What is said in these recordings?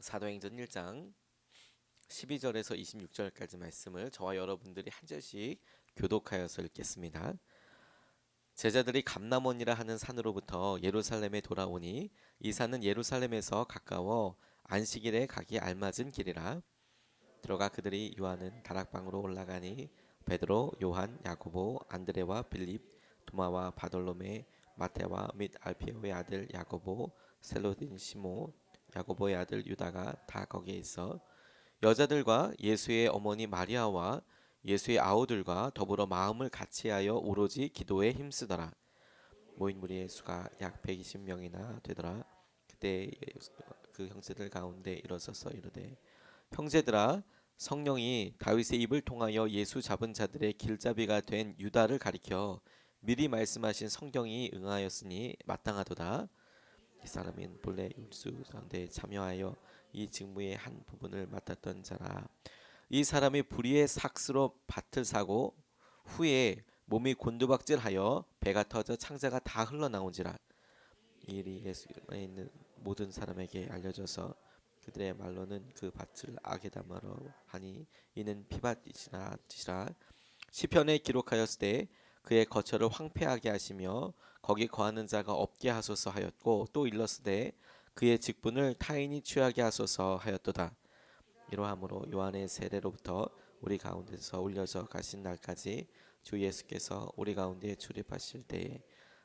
사도행전 1장 12절에서 26절까지 말씀을 저와 여러분들이 한 절씩 교독하여서 읽겠습니다. 제자들이 감람원이라 하는 산으로부터 예루살렘에 돌아오니 이 산은 예루살렘에서 가까워 안식일에 가기 알맞은 길이라. 들어가 그들이 요한은 다락방으로 올라가니 베드로, 요한, 야고보, 안드레와 빌립, 도마와 바돌로메, 마테와 및 알피오의 아들 야고보, 셀로딘 시모, 야고보의 아들 유다가 다 거기에 있어 여자들과 예수의 어머니 마리아와 예수의 아우들과 더불어 마음을 같이하여 오로지 기도에 힘쓰더라. 모인 무리의 수가 약 120명이나 되더라. 그때 그 형제들 가운데 일어서서 이르되 형제들아, 성령이 다윗의 입을 통하여 예수 잡은 자들의 길잡이가 된 유다를 가리켜 미리 말씀하신 성경이 응하였으니 마땅하도다. 이 사람은 본래 율수 가운데 참여하여 이 직무의 한 부분을 맡았던 자라. 이 사람이 불의의 삭스로 밭을 사고 후에 몸이 곤두박질하여 배가 터져 창자가 다 흘러나온지라. 이 일이 예수에 있는 모든 사람에게 알려져서 그들의 말로는 그 밭을 악에다마로 하니 이는 피밭이라. 시편에 기록하였으되 그의 거처를 황폐하게 하시며 거기 거하는 자가 없게 하소서 하였고 또 일렀으되 그의 직분을 타인이 취하게 하소서 하였도다. 이러함으로 요한의 세례로부터 우리 가운데서 울려져 가신 날까지 주 예수께서 우리 가운데 출입하실 때에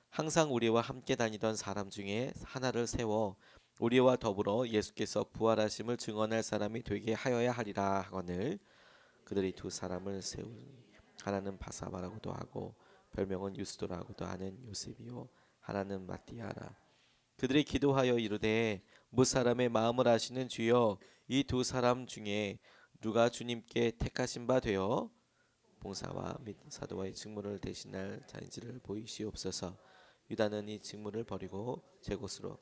항상 우리와 함께 다니던 사람 중에 하나를 세워 우리와 더불어 예수께서 부활하심을 증언할 사람이 되게 하여야 하리라 하거늘. 그들이 두 사람을 세우니 하나는 바사바라고도 하고 별명은 유스도라고도 하는 요셉이요 하나는 마띠아라. 그들이 기도하여 이르되 무사람의 마음을 아시는 주여, 이 두 사람 중에 누가 주님께 택하신 바 되어 봉사와 및 사도와의 직무를 대신할 자인지를 보이시옵소서. 유다는 이 직무를 버리고 제 곳으로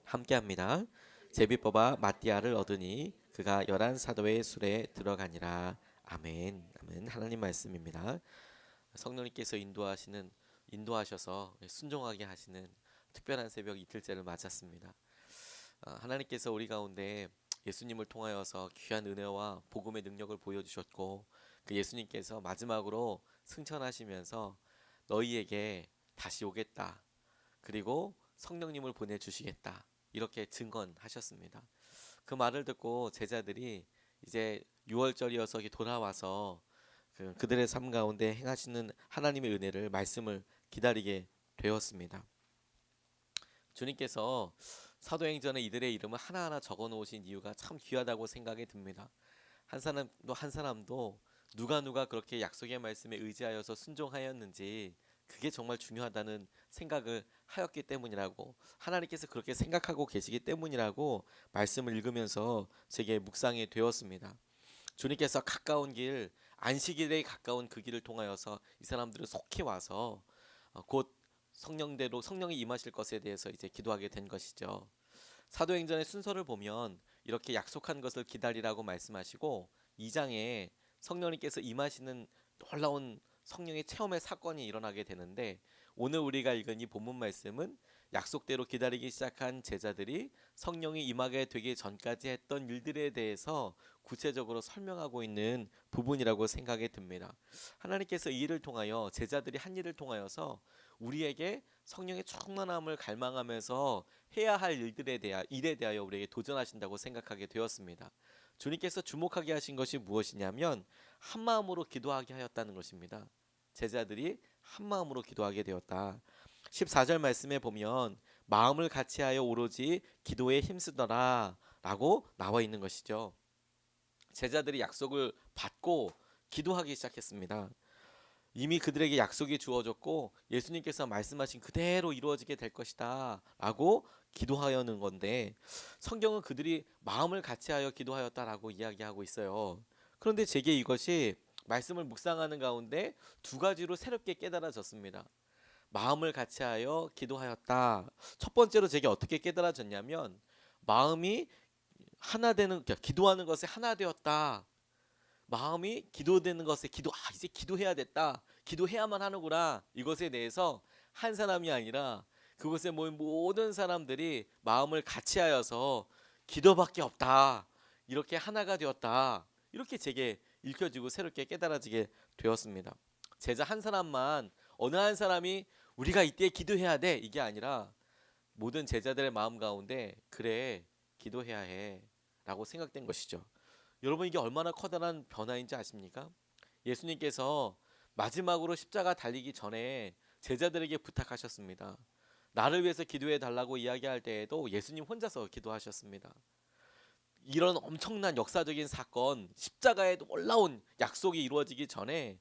함께합니다. 제비뽑아 마띠아를 얻으니 그가 11사도의 술에 들어가니라. 아멘. 아멘. 하나님 말씀입니다. 성령님께서 인도하셔서 순종하게 하시는 특별한 새벽 이틀째를 맞았습니다. 하나님께서 우리 가운데 예수님을 통하여서 귀한 은혜와 복음의 능력을 보여주셨고 그 예수님께서 마지막으로 승천하시면서 너희에게 다시 오겠다. 그리고 성령님을 보내주시겠다. 이렇게 증언하셨습니다. 그 말을 듣고 제자들이 이제 6월절이어서 돌아와서 그들의 삶 가운데 행하시는 하나님의 은혜를 말씀을 기다리게 되었습니다. 주님께서 사도행전에 이들의 이름을 하나하나 적어 놓으신 이유가 참 귀하다고 생각이 듭니다. 한 사람도 누가 그렇게 약속의 말씀에 의지하여서 순종하였는지 그게 정말 중요하다는 생각을 하였기 때문이라고, 하나님께서 그렇게 생각하고 계시기 때문이라고 말씀을 읽으면서 제게 묵상이 되었습니다. 주님께서 가까운 길, 안식일에 가까운 그 길을 통하여서 이 사람들을 속히 와서 곧 성령대로 성령이 임하실 것에 대해서 이제 기도하게 된 것이죠. 사도행전의 순서를 보면 이렇게 약속한 것을 기다리라고 말씀하시고 2장에 성령님께서 임하시는 놀라운 성령의 체험의 사건이 일어나게 되는데, 오늘 우리가 읽은 이 본문 말씀은 약속대로 기다리기 시작한 제자들이 성령이 임하게 되기 전까지 했던 일들에 대해서 구체적으로 설명하고 있는 부분이라고 생각이 듭니다. 하나님께서 이 일을 통하여, 제자들이 한 일을 통하여서 우리에게 성령의 충만함을 갈망하면서 해야 할 일에 대하여 우리에게 도전하신다고 생각하게 되었습니다. 주님께서 주목하게 하신 것이 무엇이냐면 한 마음으로 기도하게 하였다는 것입니다. 제자들이 한 마음으로 기도하게 되었다. 14절 말씀에 보면 마음을 같이하여 오로지 기도에 힘쓰더라 라고 나와 있는 것이죠. 제자들이 약속을 받고 기도하기 시작했습니다. 이미 그들에게 약속이 주어졌고 예수님께서 말씀하신 그대로 이루어지게 될 것이다 라고 기도하여는 건데, 성경은 그들이 마음을 같이하여 기도하였다라고 이야기하고 있어요. 그런데 제게 이것이 말씀을 묵상하는 가운데 두 가지로 새롭게 깨달아졌습니다. 마음을 같이하여 기도하였다. 첫 번째로 제게 어떻게 깨달아졌냐면, 마음이 하나 되는, 기도하는 것에 하나 되었다. 마음이 기도되는 것에 이제 기도해야 됐다. 기도해야만 하는구나. 이것에 대해서 한 사람이 아니라 그곳에 모인 모든 사람들이 마음을 같이하여서 기도밖에 없다. 이렇게 하나가 되었다. 이렇게 제게 읽혀지고 새롭게 깨달아지게 되었습니다. 제자 한 사람만 어느 한 사람이 우리가 이때 기도해야 돼 이게 아니라 모든 제자들의 마음 가운데 그래 기도해야 해 라고 생각된 것이죠. 여러분 이게 얼마나 커다란 변화인지 아십니까? 예수님께서 마지막으로 십자가 달리기 전에 제자들에게 부탁하셨습니다. 나를 위해서 기도해 달라고 이야기할 때에도 예수님 혼자서 기도하셨습니다. 이런 엄청난 역사적인 사건, 십자가에 올라온 약속이 이루어지기 전에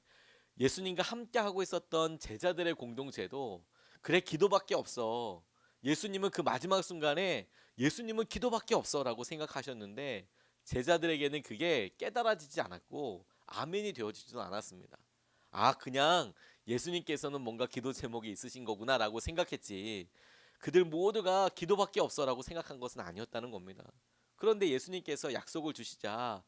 예수님과 함께 하고 있었던 제자들의 공동체도 그래 기도밖에 없어. 예수님은 그 마지막 순간에 예수님은 기도밖에 없어라고 생각하셨는데 제자들에게는 그게 깨달아지지 않았고 아멘이 되어지지도 않았습니다. 아 그냥 예수님께서는 뭔가 기도 제목이 있으신 거구나라고 생각했지 그들 모두가 기도밖에 없어라고 생각한 것은 아니었다는 겁니다. 그런데 예수님께서 약속을 주시자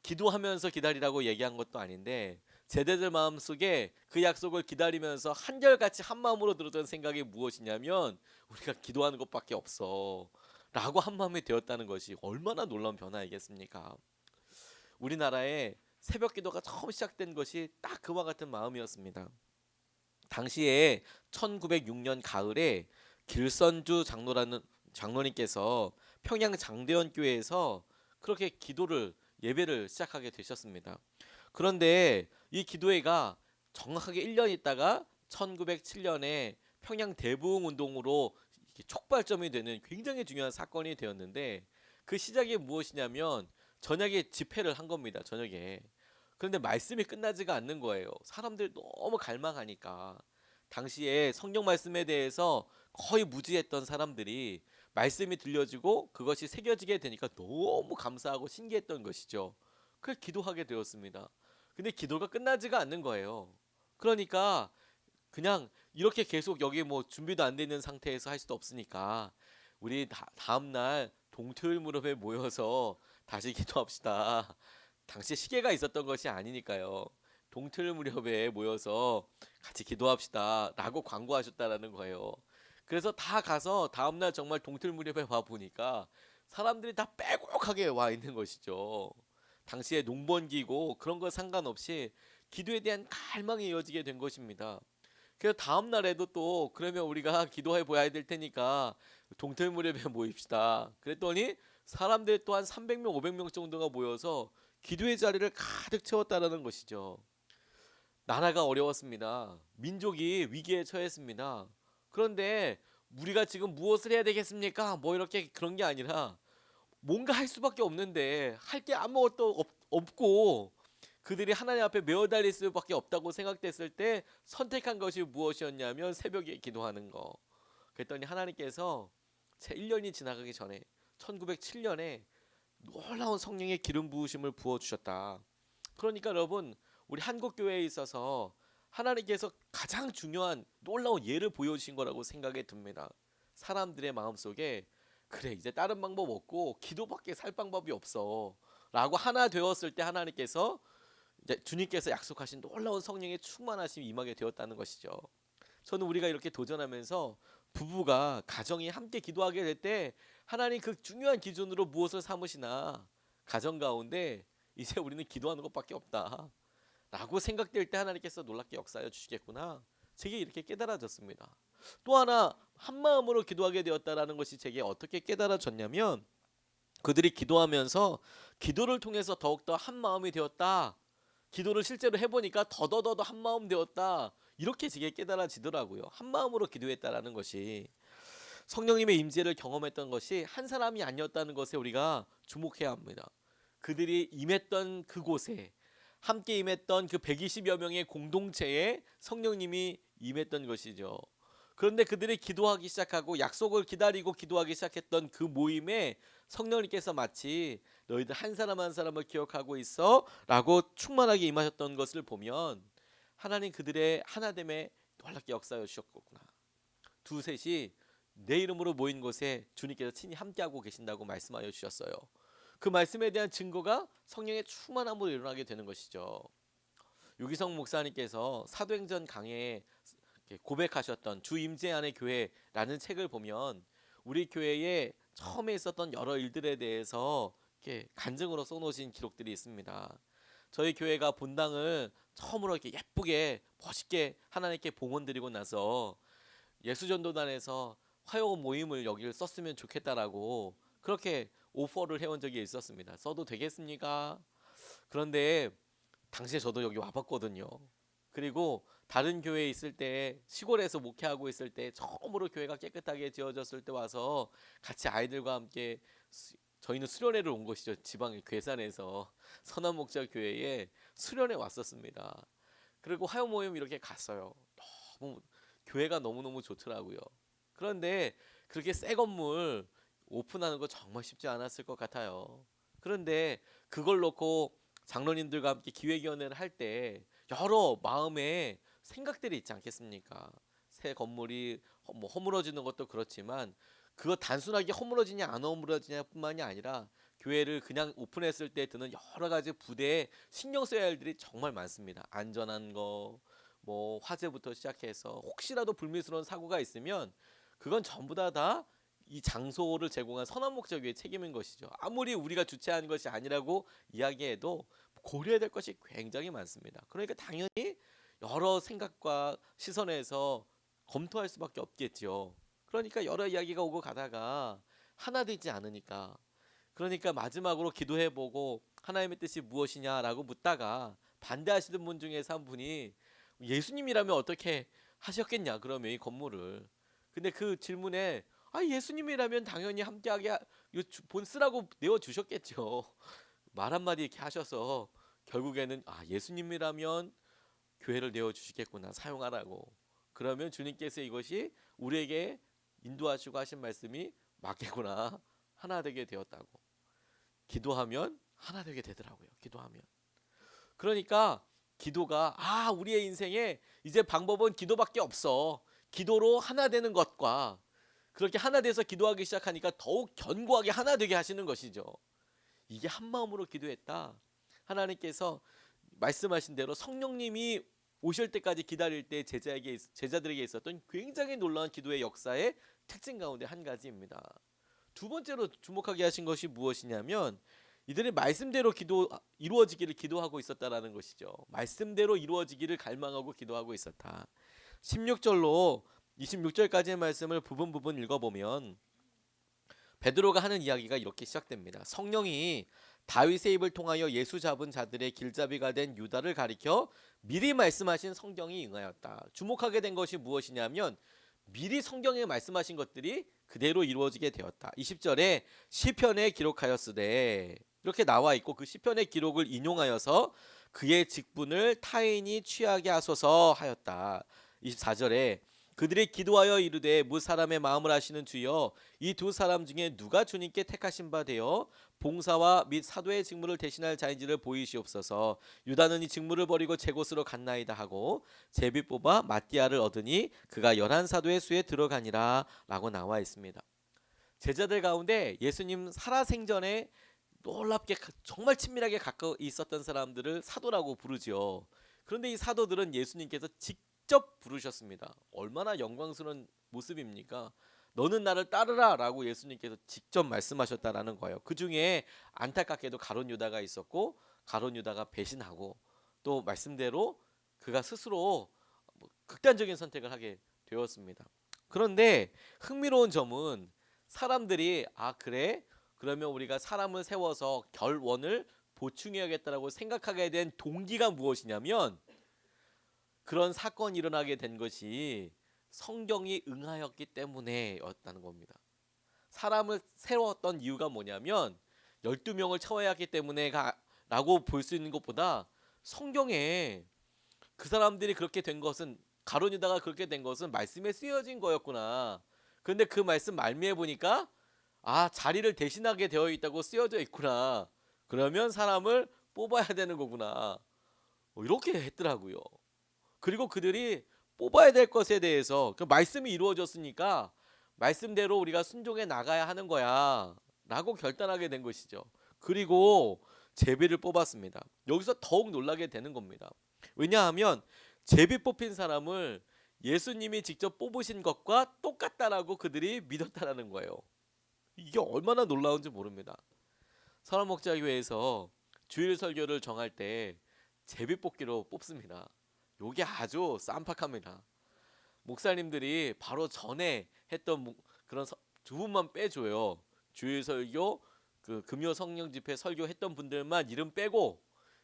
기도하면서 기다리라고 얘기한 것도 아닌데 제자들 마음속에 그 약속을 기다리면서 한결같이 한 마음으로 들었던 생각이 무엇이냐면 우리가 기도하는 것밖에 없어 라고 한 마음이 되었다는 것이 얼마나 놀라운 변화이겠습니까? 우리나라에 새벽 기도가 처음 시작된 것이 딱 그와 같은 마음이었습니다. 당시에 1906년 가을에 길선주 장로라는 장로님께서 평양 장대원 교회에서 그렇게 기도를 예배를 시작하게 되셨습니다. 그런데 이 기도회가 정확하게 1년 있다가 1907년에 평양 대부흥 운동으로 촉발점이 되는 굉장히 중요한 사건이 되었는데 그 시작이 무엇이냐면 저녁에 집회를 한 겁니다. 저녁에. 그런데 말씀이 끝나지가 않는 거예요. 사람들 너무 갈망하니까. 당시에 성경 말씀에 대해서 거의 무지했던 사람들이 말씀이 들려지고 그것이 새겨지게 되니까 너무 감사하고 신기했던 것이죠. 그래서 기도하게 되었습니다. 근데 기도가 끝나지가 않는 거예요. 그러니까 그냥 이렇게 계속 여기 뭐 준비도 안 돼 있는 상태에서 할 수도 없으니까 우리 다음 날 동토일 무렵에 모여서 다시 기도합시다. 당시 시계가 있었던 것이 아니니까요. 동틀 무렵에 모여서 같이 기도합시다 라고 광고하셨다라는 거예요. 그래서 다 가서 다음날 정말 동틀 무렵에 와 보니까 사람들이 다 빼곡하게 와 있는 것이죠. 당시에 농번기고 그런 거 상관없이 기도에 대한 갈망이 이어지게 된 것입니다. 그래서 다음 날에도 또 그러면 우리가 기도해 보아야 될 테니까 동틀 무렵에 모입시다. 그랬더니 사람들 또한 300명, 500명 정도가 모여서 기도의 자리를 가득 채웠다라는 것이죠. 나라가 어려웠습니다. 민족이 위기에 처했습니다. 그런데 우리가 지금 무엇을 해야 되겠습니까? 뭐 이렇게 그런 게 아니라 뭔가 할 수밖에 없는데 할 게 아무것도 없고 그들이 하나님 앞에 메어 달릴 수밖에 없다고 생각됐을 때 선택한 것이 무엇이었냐면 새벽에 기도하는 거. 그랬더니 하나님께서 제 1년이 지나가기 전에 1907년에 놀라운 성령의 기름 부으심을 부어 주셨다. 그러니까 여러분 우리 한국 교회에 있어서 하나님께서 가장 중요한 놀라운 예를 보여주신 거라고 생각이 듭니다. 사람들의 마음속에 그래 이제 다른 방법 없고 기도밖에 살 방법이 없어 라고 하나 되었을 때 하나님께서 이제 주님께서 약속하신 놀라운 성령의 충만하심이 임하게 되었다는 것이죠. 저는 우리가 이렇게 도전하면서 부부가 가정이 함께 기도하게 될 때 하나님 그 중요한 기준으로 무엇을 삼으시나 가정 가운데 이제 우리는 기도하는 것밖에 없다 라고 생각될 때 하나님께서 놀랍게 역사하여 주시겠구나 제게 이렇게 깨달아졌습니다. 또 하나 한마음으로 기도하게 되었다라는 것이 제게 어떻게 깨달아졌냐면 그들이 기도하면서 기도를 통해서 더욱더 한마음이 되었다. 기도를 실제로 해보니까 더더더더 한마음 되었다. 이렇게 제게 깨달아지더라고요. 한마음으로 기도했다라는 것이 성령님의 임재를 경험했던 것이 한 사람이 아니었다는 것에 우리가 주목해야 합니다. 그들이 임했던 그곳에 함께 임했던 그 120여 명의 공동체에 성령님이 임했던 것이죠. 그런데 그들이 기도하기 시작하고 약속을 기다리고 기도하기 시작했던 그 모임에 성령님께서 마치 너희들 한 사람 한 사람을 기억하고 있어 라고 충만하게 임하셨던 것을 보면 하나님 그들의 하나됨에 놀랍게 역사하여 주셨구나. 두셋이 내 이름으로 모인 곳에 주님께서 친히 함께하고 계신다고 말씀하여 주셨어요. 그 말씀에 대한 증거가 성령의 충만함으로 일어나게 되는 것이죠. 유기성 목사님께서 사도행전 강해에 고백하셨던 주 임재 안의 교회라는 책을 보면 우리 교회에 처음에 있었던 여러 일들에 대해서 이렇게 간증으로 써놓으신 기록들이 있습니다. 저희 교회가 본당을 처음으로 이렇게 예쁘게 멋있게 하나님께 봉헌드리고 나서 예수전도단에서 화요 모임을 여기를 썼으면 좋겠다라고 그렇게 오퍼를 해온 적이 있었습니다. 써도 되겠습니까? 그런데 당시에 저도 여기 와봤거든요. 그리고 다른 교회에 있을 때, 시골에서 목회하고 있을 때 처음으로 교회가 깨끗하게 지어졌을 때 와서 같이 아이들과 함께 저희는 수련회를 온 것이죠. 지방 괴산에서 선한목자교회에 수련회 왔었습니다. 그리고 화요 모임 이렇게 갔어요. 너무 교회가 너무너무 좋더라고요. 그런데 그렇게 새 건물 오픈하는 거 정말 쉽지 않았을 것 같아요. 그런데 그걸 놓고 장로님들과 함께 기획위원회를 할 때 여러 마음의 생각들이 있지 않겠습니까? 새 건물이 뭐 허물어지는 것도 그렇지만 그거 단순하게 허물어지냐 안 허물어지냐 뿐만이 아니라 교회를 그냥 오픈했을 때 드는 여러 가지 부대에 신경 써야 할 일들이 정말 많습니다. 안전한 거, 뭐 화재부터 시작해서 혹시라도 불미스러운 사고가 있으면 그건 전부 다 이 장소를 제공한 선한목자교회의 책임인 것이죠. 아무리 우리가 주최한 것이 아니라고 이야기해도 고려해야 될 것이 굉장히 많습니다. 그러니까 당연히 여러 생각과 시선에서 검토할 수밖에 없겠죠. 그러니까 여러 이야기가 오고 가다가 하나 되지 않으니까, 그러니까 마지막으로 기도해보고 하나님의 뜻이 무엇이냐라고 묻다가 반대하시는 분 중에서 한 분이 예수님이라면 어떻게 하셨겠냐, 그러면 이 건물을. 근데 그 질문에 예수님이라면 당연히 함께하게 본 쓰라고 내어주셨겠죠. 말 한마디 이렇게 하셔서 결국에는 예수님이라면 교회를 내어주시겠구나, 사용하라고. 그러면 주님께서 이것이 우리에게 인도하시고 하신 말씀이 맞겠구나, 하나 되게 되었다고. 기도하면 하나 되게 되더라고요. 기도하면. 그러니까 기도가 우리의 인생에 이제 방법은 기도밖에 없어. 기도로 하나 되는 것과 그렇게 하나 돼서 기도하기 시작하니까 더욱 견고하게 하나 되게 하시는 것이죠. 이게 한 마음으로 기도했다. 하나님께서 말씀하신 대로 성령님이 오실 때까지 기다릴 때 제자들에게 있었던 굉장히 놀라운 기도의 역사의 특징 가운데 한 가지입니다. 두 번째로 주목하게 하신 것이 무엇이냐면 이들이 말씀대로 이루어지기를 기도하고 있었다라는 것이죠. 말씀대로 이루어지기를 갈망하고 기도하고 있었다. 16절로 26절까지의 말씀을 부분 읽어보면 베드로가 하는 이야기가 이렇게 시작됩니다. 성령이 다윗의 입을 통하여 예수 잡은 자들의 길잡이가 된 유다를 가리켜 미리 말씀하신 성경이 응하였다. 주목하게 된 것이 무엇이냐면 미리 성경에 말씀하신 것들이 그대로 이루어지게 되었다. 20절에 시편에 기록하였으되 이렇게 나와 있고, 그 시편의 기록을 인용하여서 그의 직분을 타인이 취하게 하소서 하였다. 24절에 그들이 기도하여 이르되 무 사람의 마음을 아시는 주여, 이 두 사람 중에 누가 주님께 택하신 바 되어 봉사와 및 사도의 직무를 대신할 자인지를 보이시옵소서. 유다는 이 직무를 버리고 제 곳으로 갔나이다 하고 제비 뽑아 마띠아를 얻으니 그가 11사도의 수에 들어가니라 라고 나와 있습니다. 제자들 가운데 예수님 살아생전에 놀랍게 정말 친밀하게 가까이 있었던 사람들을 사도라고 부르지요. 그런데 이 사도들은 예수님께서 직접 부르셨습니다. 얼마나 영광스러운 모습입니까? 너는 나를 따르라 라고 예수님께서 직접 말씀하셨다라는 거예요. 그 중에 안타깝게도 가룟 유다가 있었고, 가룟 유다가 배신하고 또 말씀대로 그가 스스로 극단적인 선택을 하게 되었습니다. 그런데 흥미로운 점은 사람들이 그래? 그러면 우리가 사람을 세워서 결원을 보충해야겠다라고 생각하게 된 동기가 무엇이냐면, 그런 사건이 일어나게 된 것이 성경이 응하였기 때문에였다는 겁니다. 사람을 세웠던 이유가 뭐냐면 12명을 쳐야 했기 때문에 라고 볼 수 있는 것보다, 성경에 그 사람들이 그렇게 된 것은, 가룟 유다가 그렇게 된 것은 말씀에 쓰여진 거였구나. 그런데 그 말씀 말미에 보니까 자리를 대신하게 되어 있다고 쓰여져 있구나. 그러면 사람을 뽑아야 되는 거구나. 이렇게 했더라고요. 그리고 그들이 뽑아야 될 것에 대해서 그 말씀이 이루어졌으니까 말씀대로 우리가 순종해 나가야 하는 거야 라고 결단하게 된 것이죠. 그리고 제비를 뽑았습니다. 여기서 더욱 놀라게 되는 겁니다. 왜냐하면 제비 뽑힌 사람을 예수님이 직접 뽑으신 것과 똑같다라고 그들이 믿었다라는 거예요. 이게 얼마나 놀라운지 모릅니다. 선한목자교회에서 주일 설교를 정할 때 제비뽑기로 뽑습니다. 요게 아주 쌈박합니다. 목사님들이 바로 전에 했던 그런 두 분만 빼줘요. 주일 설교, 그 금요 성령 집회 설교했던 분들만 이름 빼고,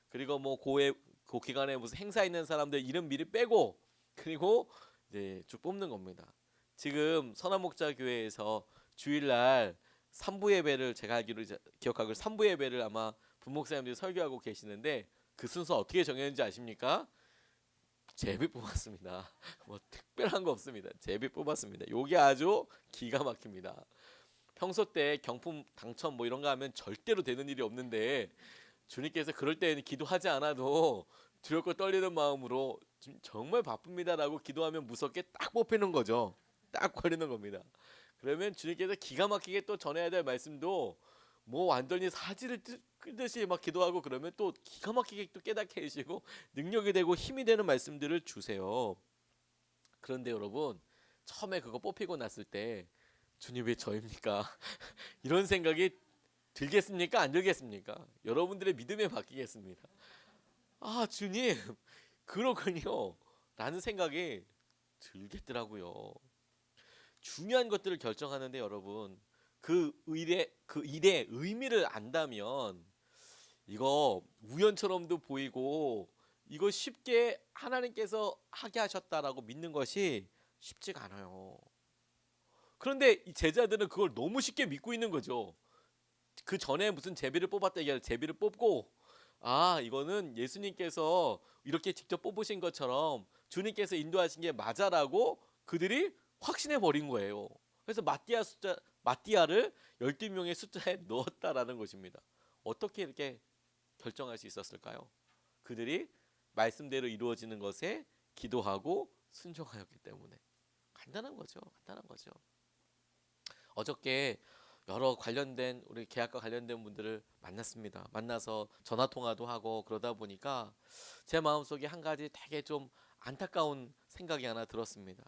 그리고 뭐 그 기간에 무슨 행사 있는 사람들 이름 미리 빼고, 그리고 이제 쭉 뽑는 겁니다. 지금 선한목자교회에서 주일날 3부 예배를 제가 알기로 기억하고 3부 예배를 아마 부목사님들이 설교하고 계시는데 그 순서 어떻게 정했는지 아십니까? 제비 뽑았습니다. 뭐 특별한 거 없습니다. 제비 뽑았습니다. 요게 아주 기가 막힙니다. 평소 때 경품 당첨 뭐 이런 거 하면 절대로 되는 일이 없는데 주님께서 그럴 때는 기도하지 않아도 두렵고 떨리는 마음으로 정말 바쁩니다라고 기도하면 무섭게 딱 뽑히는 거죠. 딱 걸리는 겁니다. 그러면 주님께서 기가 막히게 또 전해야 될 말씀도 뭐 완전히 사지를 끄듯이 막 기도하고 그러면 또 기가 막히게 또 깨닫게 해주시고 능력이 되고 힘이 되는 말씀들을 주세요. 그런데 여러분 처음에 그거 뽑히고 났을 때 주님 왜 저입니까? 이런 생각이 들겠습니까? 안 들겠습니까? 여러분들의 믿음에 맡기겠습니다. 아 주님 그렇군요 라는 생각이 들겠더라고요. 중요한 것들을 결정하는데 여러분 그 일의 의미를 안다면 이거 우연처럼도 보이고 이거 쉽게 하나님께서 하게 하셨다라고 믿는 것이 쉽지가 않아요. 그런데 이 제자들은 그걸 너무 쉽게 믿고 있는 거죠. 그 전에 무슨 제비를 뽑았다 얘기하는 제비를 뽑고 아 이거는 예수님께서 이렇게 직접 뽑으신 것처럼 주님께서 인도하신 게 맞아라고 그들이 확신해 버린 거예요. 그래서 마띠아를 12명의 숫자에 넣었다라는 것입니다. 어떻게 이렇게 결정할 수 있었을까요? 그들이 말씀대로 이루어지는 것에 기도하고 순종하였기 때문에. 간단한 거죠. 간단한 거죠. 어저께 여러 관련된 우리 계약과 관련된 분들을 만났습니다. 만나서 전화 통화도 하고 그러다 보니까 제 마음속에 한 가지 되게 좀 안타까운 생각이 하나 들었습니다.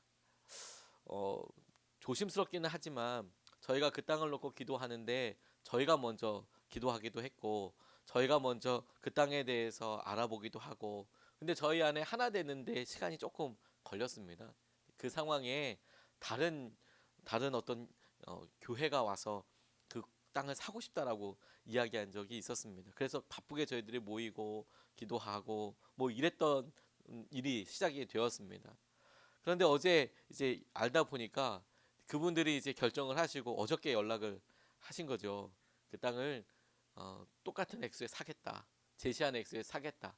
조심스럽기는 하지만 저희가 그 땅을 놓고 기도하는데 저희가 먼저 기도하기도 했고 저희가 먼저 그 땅에 대해서 알아보기도 하고 근데 저희 안에 하나 되는데 시간이 조금 걸렸습니다. 그 상황에 다른 어떤 교회가 와서 그 땅을 사고 싶다라고 이야기한 적이 있었습니다. 그래서 바쁘게 저희들이 모이고 기도하고 뭐 이랬던 일이 시작이 되었습니다. 그런데 어제 이제 알다 보니까 그분들이 이제 결정을 하시고 어저께 연락을 하신 거죠. 그 땅을 똑같은 액수에 사겠다. 제시한 액수에 사겠다.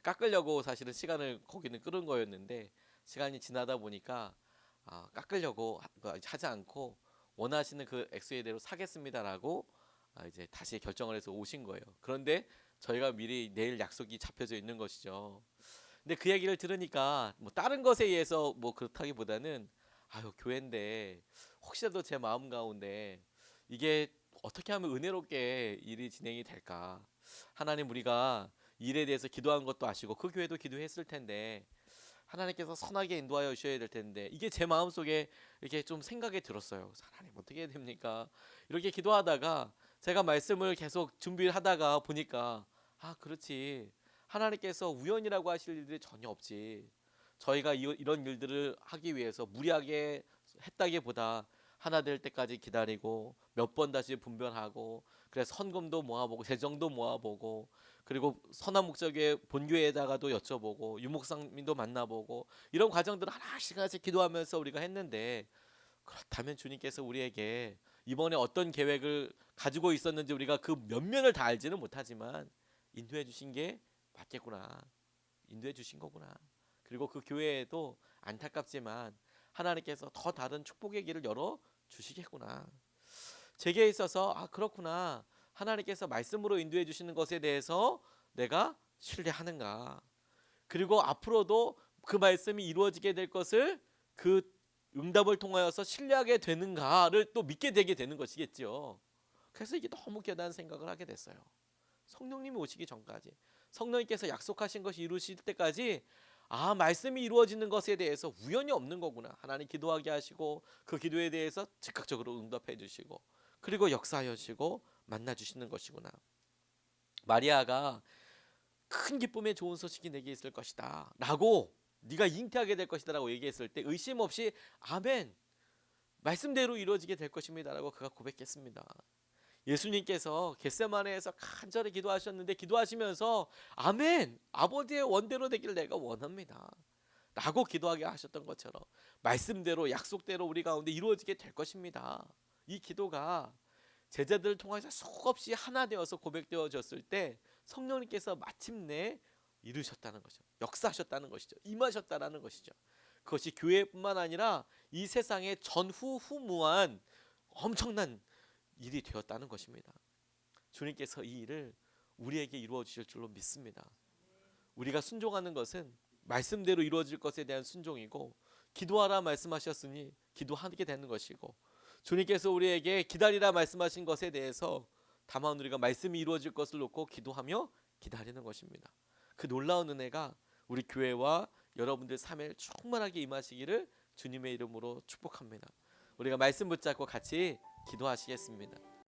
깎으려고 사실은 시간을 거기는 끌은 거였는데 시간이 지나다 보니까 깎으려고 하지 않고 원하시는 그 액수대로 사겠습니다라고 이제 다시 결정을 해서 오신 거예요. 그런데 저희가 미리 내일 약속이 잡혀져 있는 것이죠. 근데 그 얘기를 들으니까 뭐 다른 것에 의해서 뭐 그렇다기보다는 아유 교회인데 혹시라도 제 마음 가운데 이게 어떻게 하면 은혜롭게 일이 진행이 될까? 하나님 우리가 일에 대해서 기도한 것도 아시고 그 교회도 기도했을 텐데 하나님께서 선하게 인도하여 주셔야 될 텐데 이게 제 마음속에 이렇게 좀 생각이 들었어요. 하나님 어떻게 해야 됩니까? 이렇게 기도하다가 제가 말씀을 계속 준비를 하다가 보니까 아 그렇지 하나님께서 우연이라고 하실 일들이 전혀 없지. 저희가 이런 일들을 하기 위해서 무리하게 했다기보다 하나 될 때까지 기다리고 몇 번 다시 분별하고 그래서 헌금도 모아보고 재정도 모아보고 그리고 선한 목적의 본교회에다가도 여쭤보고 유목사님도 만나보고 이런 과정들을 하나씩 기도하면서 우리가 했는데 그렇다면 주님께서 우리에게 이번에 어떤 계획을 가지고 있었는지 우리가 그 면면을 다 알지는 못하지만 인도해 주신 게 맞겠구나. 인도해 주신 거구나. 그리고 그 교회에도 안타깝지만 하나님께서 더 다른 축복의 길을 열어 주시겠구나. 제게 있어서 아 그렇구나. 하나님께서 말씀으로 인도해 주시는 것에 대해서 내가 신뢰하는가. 그리고 앞으로도 그 말씀이 이루어지게 될 것을 그 응답을 통하여서 신뢰하게 되는가를 또 믿게 되게 되는 것이겠죠. 그래서 이게 너무 귀하다는 생각을 하게 됐어요. 성령님이 오시기 전까지 성령님께서 약속하신 것이 이루어질 때까지 아 말씀이 이루어지는 것에 대해서 우연이 없는 거구나. 하나님 기도하게 하시고 그 기도에 대해서 즉각적으로 응답해 주시고 그리고 역사하시고 만나 주시는 것이구나. 마리아가 큰 기쁨의 좋은 소식이 내게 있을 것이다 라고, 네가 잉태하게 될 것이다 라고 얘기했을 때 의심 없이 아멘, 말씀대로 이루어지게 될 것입니다 라고 그가 고백했습니다. 예수님께서 겟세마네에서 간절히 기도하셨는데, 기도하시면서 아멘, 아버지의 원대로 되기를 내가 원합니다 라고 기도하게 하셨던 것처럼 말씀대로 약속대로 우리 가운데 이루어지게 될 것입니다. 이 기도가 제자들을 통해서 수없이 하나 되어서 고백되어졌을 때 성령님께서 마침내 이루셨다는 거죠. 역사하셨다는 것이죠. 임하셨다는 것이죠. 그것이 교회뿐만 아니라 이 세상의 전후후무한 엄청난 일이 되었다는 것입니다. 주님께서 이 일을 우리에게 이루어 주실 줄로 믿습니다. 우리가 순종하는 것은 말씀대로 이루어질 것에 대한 순종이고, 기도하라 말씀하셨으니 기도하게 되는 것이고, 주님께서 우리에게 기다리라 말씀하신 것에 대해서 다만 우리가 말씀이 이루어질 것을 놓고 기도하며 기다리는 것입니다. 그 놀라운 은혜가 우리 교회와 여러분들 삶에 충만하게 임하시기를 주님의 이름으로 축복합니다. 우리가 말씀 붙잡고 같이 기도하시겠습니다.